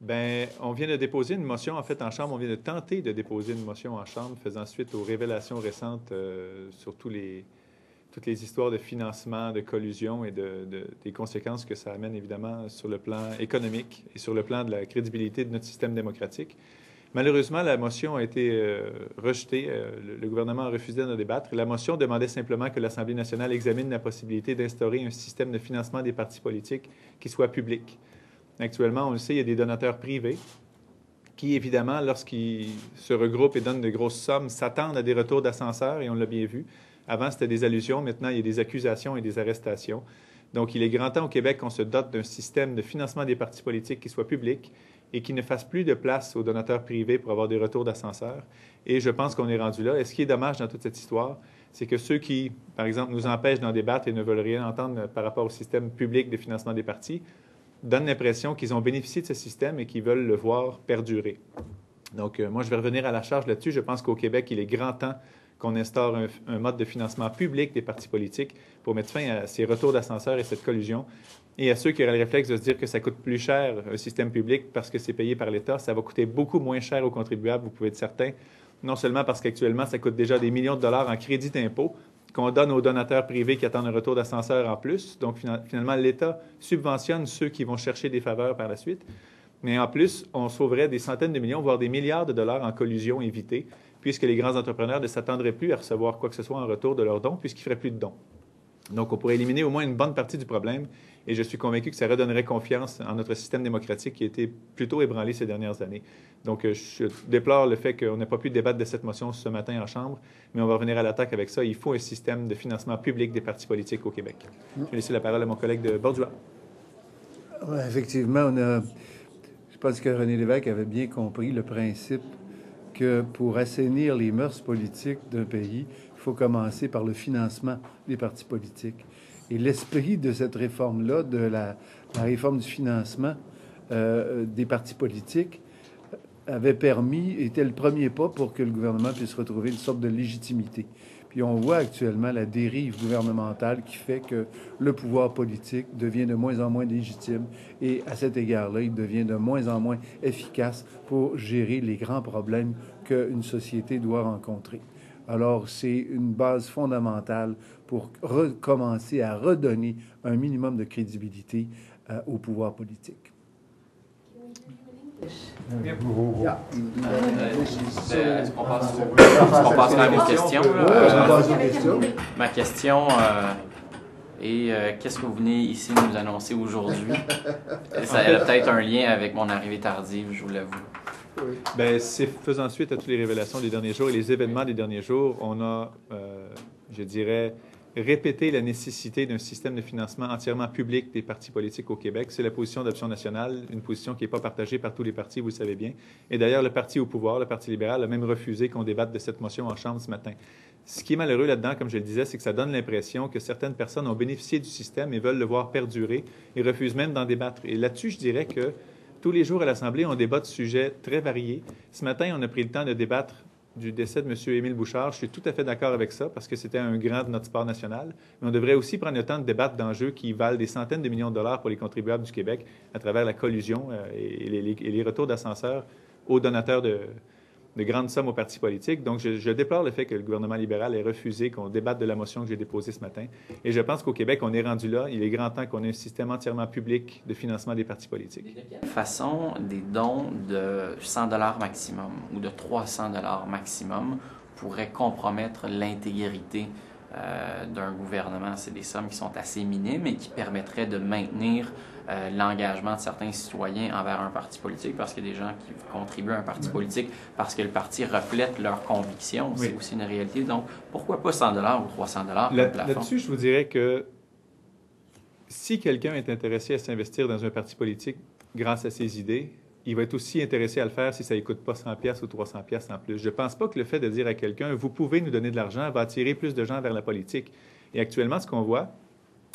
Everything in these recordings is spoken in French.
Bien, on vient de déposer une motion, en fait, en Chambre. On vient de tenter de déposer une motion en Chambre faisant suite aux révélations récentes sur toutes les histoires de financement, de collusion et des conséquences que ça amène, évidemment, sur le plan économique et sur le plan de la crédibilité de notre système démocratique. Malheureusement, la motion a été rejetée. Le gouvernement a refusé d'en débattre. La motion demandait simplement que l'Assemblée nationale examine la possibilité d'instaurer un système de financement des partis politiques qui soit public. Actuellement, on le sait, il y a des donateurs privés qui, évidemment, lorsqu'ils se regroupent et donnent de grosses sommes, s'attendent à des retours d'ascenseur, et on l'a bien vu. Avant, c'était des allusions. Maintenant, il y a des accusations et des arrestations. Donc, il est grand temps au Québec qu'on se dote d'un système de financement des partis politiques qui soit public et qui ne fasse plus de place aux donateurs privés pour avoir des retours d'ascenseur. Et je pense qu'on est rendu là. Et ce qui est dommage dans toute cette histoire, c'est que ceux qui, par exemple, nous empêchent d'en débattre et ne veulent rien entendre par rapport au système public de financement des partis, donnent l'impression qu'ils ont bénéficié de ce système et qu'ils veulent le voir perdurer. Donc, moi, je vais revenir à la charge là-dessus. Je pense qu'au Québec, il est grand temps qu'on instaure un mode de financement public des partis politiques pour mettre fin à ces retours d'ascenseur et cette collusion. Et à ceux qui auraient le réflexe de se dire que ça coûte plus cher un système public parce que c'est payé par l'État, ça va coûter beaucoup moins cher aux contribuables, vous pouvez être certain. Non seulement parce qu'actuellement, ça coûte déjà des millions de dollars en crédit d'impôt qu'on donne aux donateurs privés qui attendent un retour d'ascenseur en plus. Donc, finalement, l'État subventionne ceux qui vont chercher des faveurs par la suite. Mais en plus, on sauverait des centaines de millions, voire des milliards de dollars en collusion évitée, puisque les grands entrepreneurs ne s'attendraient plus à recevoir quoi que ce soit en retour de leurs dons, puisqu'ils ne feraient plus de dons. Donc, on pourrait éliminer au moins une bonne partie du problème, et je suis convaincu que ça redonnerait confiance en notre système démocratique qui a été plutôt ébranlé ces dernières années. Donc, je déplore le fait qu'on n'ait pas pu débattre de cette motion ce matin en Chambre, mais on va revenir à l'attaque avec ça. Il faut un système de financement public des partis politiques au Québec. Je vais laisser la parole à mon collègue de Bordua. Oui, effectivement, je pense que René Lévesque avait bien compris le principe que pour assainir les mœurs politiques d'un pays, il faut commencer par le financement des partis politiques. Et l'esprit de cette réforme-là, de la réforme du financement des partis politiques, était le premier pas pour que le gouvernement puisse retrouver une sorte de légitimité. Puis on voit actuellement la dérive gouvernementale qui fait que le pouvoir politique devient de moins en moins légitime et à cet égard-là, il devient de moins en moins efficace pour gérer les grands problèmes qu'une société doit rencontrer. Alors, c'est une base fondamentale pour recommencer à redonner un minimum de crédibilité au pouvoir politique. Est-ce qu'on passe à mes questions? Ma question est qu'est-ce que vous venez ici nous annoncer aujourd'hui? Ça a peut-être un lien avec mon arrivée tardive, je vous l'avoue. Oui. Bien, c'est faisant suite à toutes les révélations des derniers jours et les événements des derniers jours, on a, je dirais, répété la nécessité d'un système de financement entièrement public des partis politiques au Québec. C'est la position d'Option nationale, une position qui n'est pas partagée par tous les partis, vous le savez bien. Et d'ailleurs, le parti au pouvoir, le Parti libéral, a même refusé qu'on débatte de cette motion en Chambre ce matin. Ce qui est malheureux là-dedans, comme je le disais, c'est que ça donne l'impression que certaines personnes ont bénéficié du système et veulent le voir perdurer et refusent même d'en débattre. Et là-dessus, je dirais que tous les jours à l'Assemblée, on débat de sujets très variés. Ce matin, on a pris le temps de débattre du décès de M. Émile Bouchard. Je suis tout à fait d'accord avec ça parce que c'était un grand de notre sport national. Mais on devrait aussi prendre le temps de débattre d'enjeux qui valent des centaines de millions de dollars pour les contribuables du Québec à travers la collusion et les retours d'ascenseurs aux donateurs de grandes sommes aux partis politiques. Donc, je déplore le fait que le gouvernement libéral ait refusé qu'on débatte de la motion que j'ai déposée ce matin. Et je pense qu'au Québec, on est rendu là. Il est grand temps qu'on ait un système entièrement public de financement des partis politiques. De quelle façon des dons de 100 $ maximum ou de 300 $ maximum pourraient compromettre l'intégrité d'un gouvernement? C'est des sommes qui sont assez minimes et qui permettraient de maintenir l'engagement de certains citoyens envers un parti politique, parce qu'il y a des gens qui contribuent à un parti politique parce que le parti reflète leurs convictions. C'est aussi une réalité. Donc, pourquoi pas 100 $ ou 300 $ comme plafond? Là-dessus, je vous dirais que si quelqu'un est intéressé à s'investir dans un parti politique grâce à ses idées, il va être aussi intéressé à le faire si ça ne coûte pas 100$ ou 300$ en plus. Je ne pense pas que le fait de dire à quelqu'un « vous pouvez nous donner de l'argent » va attirer plus de gens vers la politique. Et actuellement, ce qu'on voit,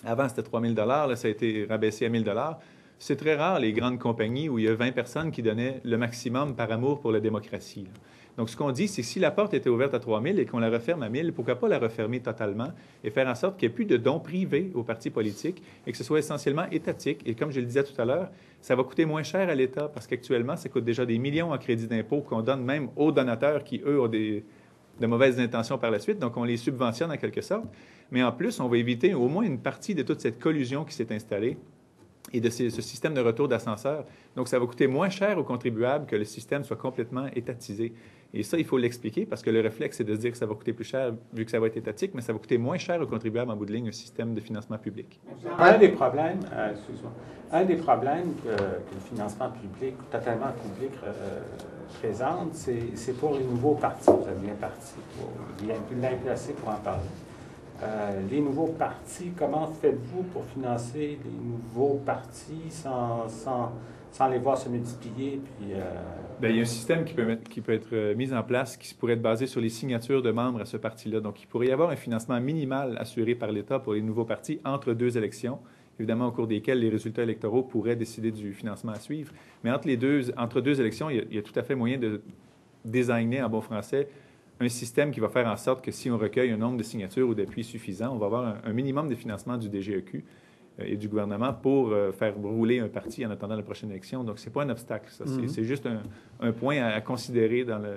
avant c'était 3 000 $, là, ça a été rabaissé à 1 000 $. C'est très rare, les grandes compagnies où il y a 20 personnes qui donnaient le maximum par amour pour la démocratie. Là. Donc, ce qu'on dit, c'est que si la porte était ouverte à 3 000 et qu'on la referme à 1 000, pourquoi pas la refermer totalement et faire en sorte qu'il n'y ait plus de dons privés aux partis politiques et que ce soit essentiellement étatique. Et comme je le disais tout à l'heure, ça va coûter moins cher à l'État parce qu'actuellement, ça coûte déjà des millions en crédit d'impôt qu'on donne même aux donateurs qui, eux, ont de mauvaises intentions par la suite. Donc, on les subventionne en quelque sorte. Mais en plus, on va éviter au moins une partie de toute cette collusion qui s'est installée et de ce système de retour d'ascenseur. Donc, ça va coûter moins cher aux contribuables que le système soit complètement étatisé. Et ça, il faut l'expliquer parce que le réflexe, c'est de se dire que ça va coûter plus cher vu que ça va être étatique, mais ça va coûter moins cher aux contribuables en bout de ligne, un système de financement public. Un des problèmes, que le financement public, totalement public, présente, c'est pour les nouveaux partis. Vous avez bien placé pour en parler. Les nouveaux partis, comment faites-vous pour financer les nouveaux partis sans les voir se multiplier? Puis, bien, il y a un système qui peut être mis en place qui pourrait être basé sur les signatures de membres à ce parti-là. Donc, il pourrait y avoir un financement minimal assuré par l'État pour les nouveaux partis entre 2 élections, évidemment au cours desquelles les résultats électoraux pourraient décider du financement à suivre. Mais entre deux élections, il y a tout à fait moyen de désigner en bon français un système qui va faire en sorte que si on recueille un nombre de signatures ou d'appuis suffisant, on va avoir un minimum de financement du DGEQ et du gouvernement pour faire rouler un parti en attendant la prochaine élection. Donc, ce n'est pas un obstacle, ça. C'est juste un point à considérer dans le...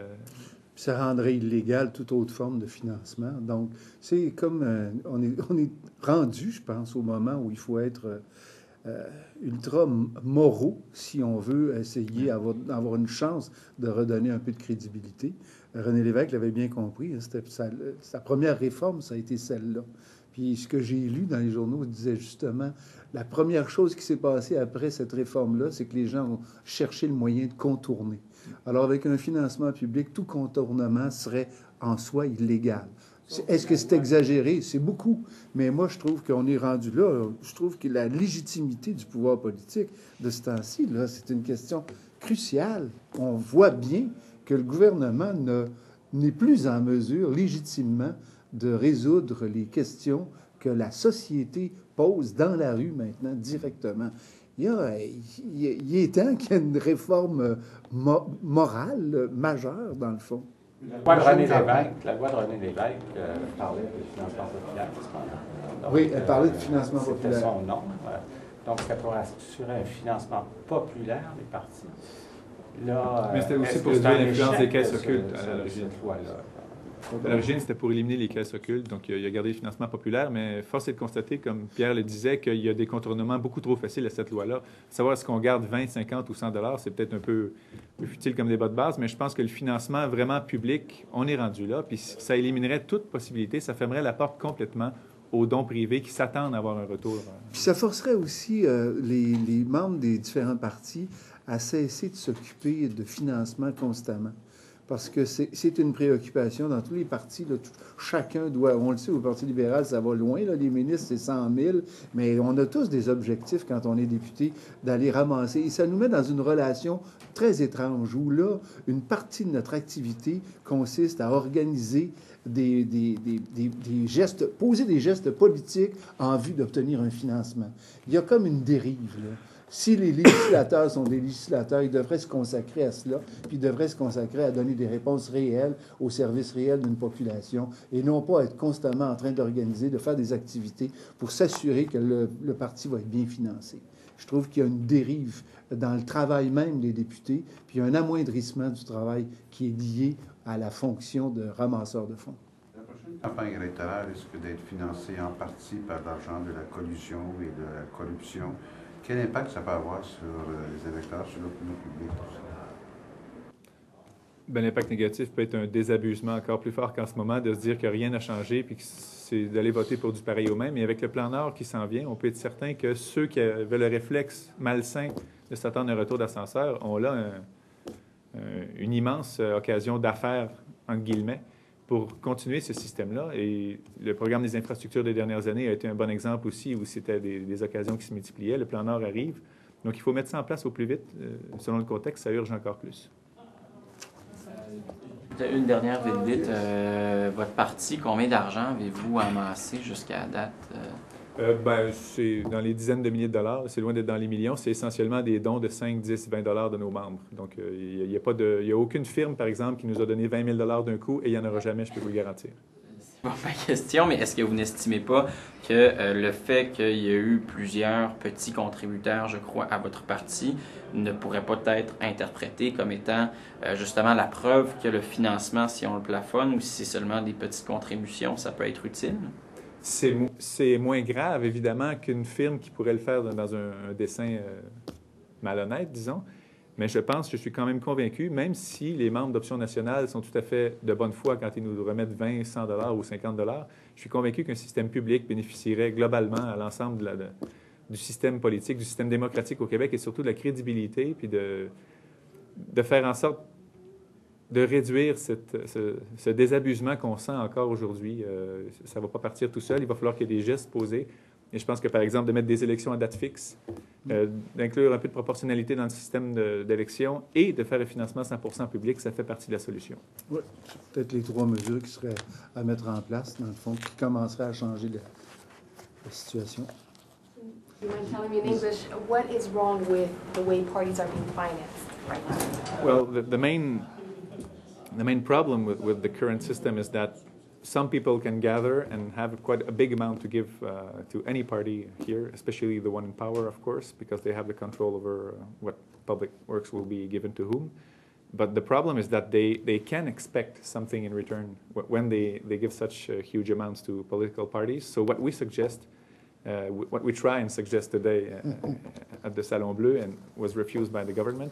Ça rendrait illégal toute autre forme de financement. Donc, c'est comme... on est rendu, je pense, au moment où il faut être ultra moraux si on veut essayer d'avoir une chance de redonner un peu de crédibilité. René Lévesque l'avait bien compris. Sa première réforme, ça a été celle-là. Puis ce que j'ai lu dans les journaux disait justement, la première chose qui s'est passée après cette réforme-là, c'est que les gens ont cherché le moyen de contourner. Alors avec un financement public, tout contournement serait en soi illégal. Est-ce que c'est exagéré? C'est beaucoup. Mais moi, je trouve qu'on est rendu là. Je trouve que la légitimité du pouvoir politique de ce temps-ci, là, c'est une question cruciale. On voit bien que le gouvernement n'est plus en mesure légitimement de résoudre les questions que la société pose dans la rue maintenant directement. Il est temps qu'il y ait une réforme morale majeure, dans le fond. La loi de René Lévesque parlait de financement populaire, cependant. Oui, elle parlait de financement populaire. C'était son nom. Donc, c'était pour assurer un financement populaire des partis. Là, mais c'était aussi pour réduire l'influence des caisses occultes à l'origine. À l'origine, c'était pour éliminer les caisses occultes, donc il a gardé le financement populaire, mais force est de constater, comme Pierre le disait, qu'il y a des contournements beaucoup trop faciles à cette loi-là. Savoir est-ce qu'on garde 20, 50 ou 100 $, c'est peut-être un peu futile comme débat de base, mais je pense que le financement vraiment public, on est rendu là, puis ça éliminerait toute possibilité, ça fermerait la porte complètement aux dons privés qui s'attendent à avoir un retour. Puis ça forcerait aussi les membres des différents partis à cesser de s'occuper de financement constamment. Parce que c'est une préoccupation dans tous les partis. Là, chacun doit... On le sait, au Parti libéral, ça va loin. Là, les ministres, c'est 100 000. Mais on a tous des objectifs, quand on est député, d'aller ramasser. Et ça nous met dans une relation très étrange, où là, une partie de notre activité consiste à organiser des gestes, poser des gestes politiques en vue d'obtenir un financement. Il y a comme une dérive, là. Si les législateurs sont des législateurs, ils devraient se consacrer à cela, puis ils devraient se consacrer à donner des réponses réelles aux services réels d'une population, et non pas être constamment en train d'organiser, de faire des activités pour s'assurer que le parti va être bien financé. Je trouve qu'il y a une dérive dans le travail même des députés, puis il y a un amoindrissement du travail qui est lié à la fonction de ramasseur de fonds. La prochaine campagne électorale risque d'être financée en partie par l'argent de la collusion et de la corruption. Quel impact ça peut avoir sur les électeurs, sur l'opinion publique, tout ça? Bien, l'impact négatif peut être un désabusement encore plus fort qu'en ce moment de se dire que rien n'a changé puis que c'est d'aller voter pour du pareil au même. Et avec le plan Nord qui s'en vient, on peut être certain que ceux qui avaient le réflexe malsain de s'attendre à un retour d'ascenseur ont là une immense occasion d'affaires, entre guillemets, pour continuer ce système-là. Et le programme des infrastructures des dernières années a été un bon exemple aussi où c'était des occasions qui se multipliaient. Le plan Nord arrive. Donc, il faut mettre ça en place au plus vite. Selon le contexte, ça urge encore plus. Une dernière vite. Votre parti, combien d'argent avez-vous amassé jusqu'à date C'est dans les dizaines de milliers de dollars. C'est loin d'être dans les millions. C'est essentiellement des dons de 5, 10, 20 dollars de nos membres. Donc, il n'y a aucune firme, par exemple, qui nous a donné 20 000 dollars d'un coup et il n'y en aura jamais, je peux vous le garantir. C'est pas ma question, mais est-ce que vous n'estimez pas que le fait qu'il y ait eu plusieurs petits contributeurs, je crois, à votre parti, ne pourrait pas être interprété comme étant justement la preuve que le financement, si on le plafonne ou si c'est seulement des petites contributions, ça peut être utile? C'est moins grave, évidemment, qu'une firme qui pourrait le faire dans un dessin malhonnête, disons. Mais je suis quand même convaincu, même si les membres d'Option nationale sont tout à fait de bonne foi quand ils nous remettent 20, 100 dollars ou 50 dollars, je suis convaincu qu'un système public bénéficierait globalement à l'ensemble du système politique, du système démocratique au Québec et surtout de la crédibilité, puis de faire en sorte de réduire ce désabusement qu'on sent encore aujourd'hui. Ça ne va pas partir tout seul. Il va falloir qu'il y ait des gestes posés. Et je pense que, par exemple, de mettre des élections à date fixe, d'inclure un peu de proportionnalité dans le système d'élection et de faire un financement 100% public, ça fait partie de la solution. Oui, peut-être les 3 mesures qui seraient à mettre en place, dans le fond, qui commenceraient à changer la situation. You mind telling me in English, what is wrong with the way parties are being financed right now? Well, the main problem with the current system is that some people can gather and have quite a big amount to give to any party here, especially the one in power, of course, because they have the control over what public works will be given to whom. But the problem is that they can expect something in return when they give such huge amounts to political parties. So what we suggest, what we try and suggest today at the Salon Bleu and was refused by the government,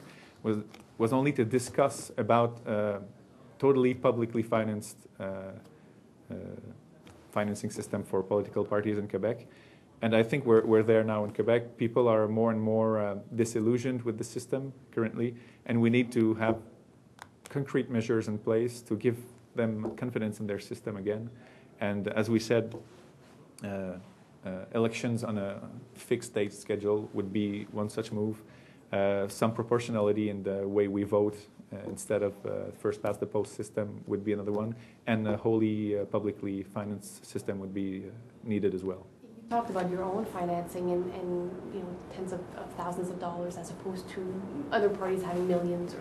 was only to discuss about totally publicly financed financing system for political parties in Quebec. And I think we're there now in Quebec. People are more and more disillusioned with the system currently, and we need to have concrete measures in place to give them confidence in their system again. And as we said, elections on a fixed date schedule would be one such move. Some proportionality in the way we vote instead of first past the post system would be another one, and a wholly publicly financed system would be needed as well. You talked about your own financing and tens of thousands of dollars as opposed to other parties having millions.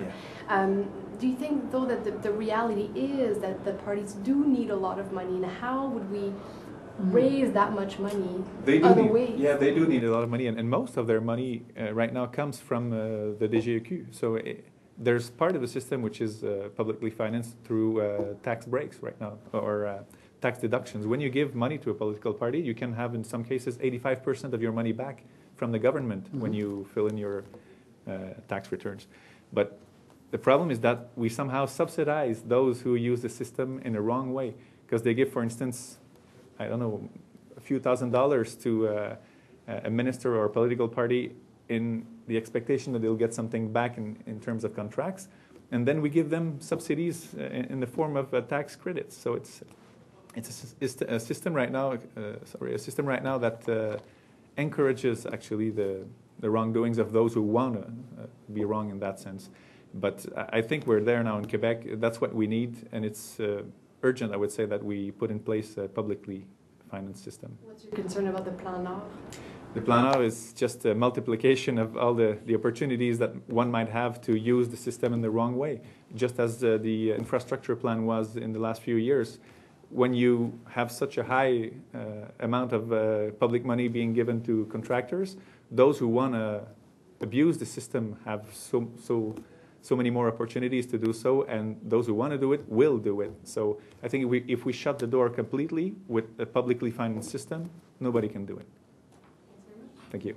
Do you think though that the reality is that the parties do need a lot of money, and how would we raise that much money other ways? Yeah, they do need a lot of money, and most of their money right now comes from the DGEQ. So there's part of the system which is publicly financed through tax breaks right now, or tax deductions. When you give money to a political party, you can have, in some cases, 85% of your money back from the government when you fill in your tax returns. But the problem is that we somehow subsidize those who use the system in a wrong way, because they give, for instance, I don't know, a few $1,000s to a minister or a political party in the expectation that they'll get something back in terms of contracts. And then we give them subsidies in the form of tax credits. So it's a system right now, that encourages actually the wrongdoings of those who want to be wrong in that sense. But I think we're there now in Quebec. That's what we need, and it's urgent, I would say, that we put in place a publicly financed system. What's your concern about the Plan Nord? The Plan Nord is just a multiplication of all the opportunities that one might have to use the system in the wrong way, just as the infrastructure plan was in the last few years. When you have such a high amount of public money being given to contractors, those who want to abuse the system have so many more opportunities to do so, and those who want to do it will do it. So I think if we shut the door completely with a publicly financed system, nobody can do it. Thank you.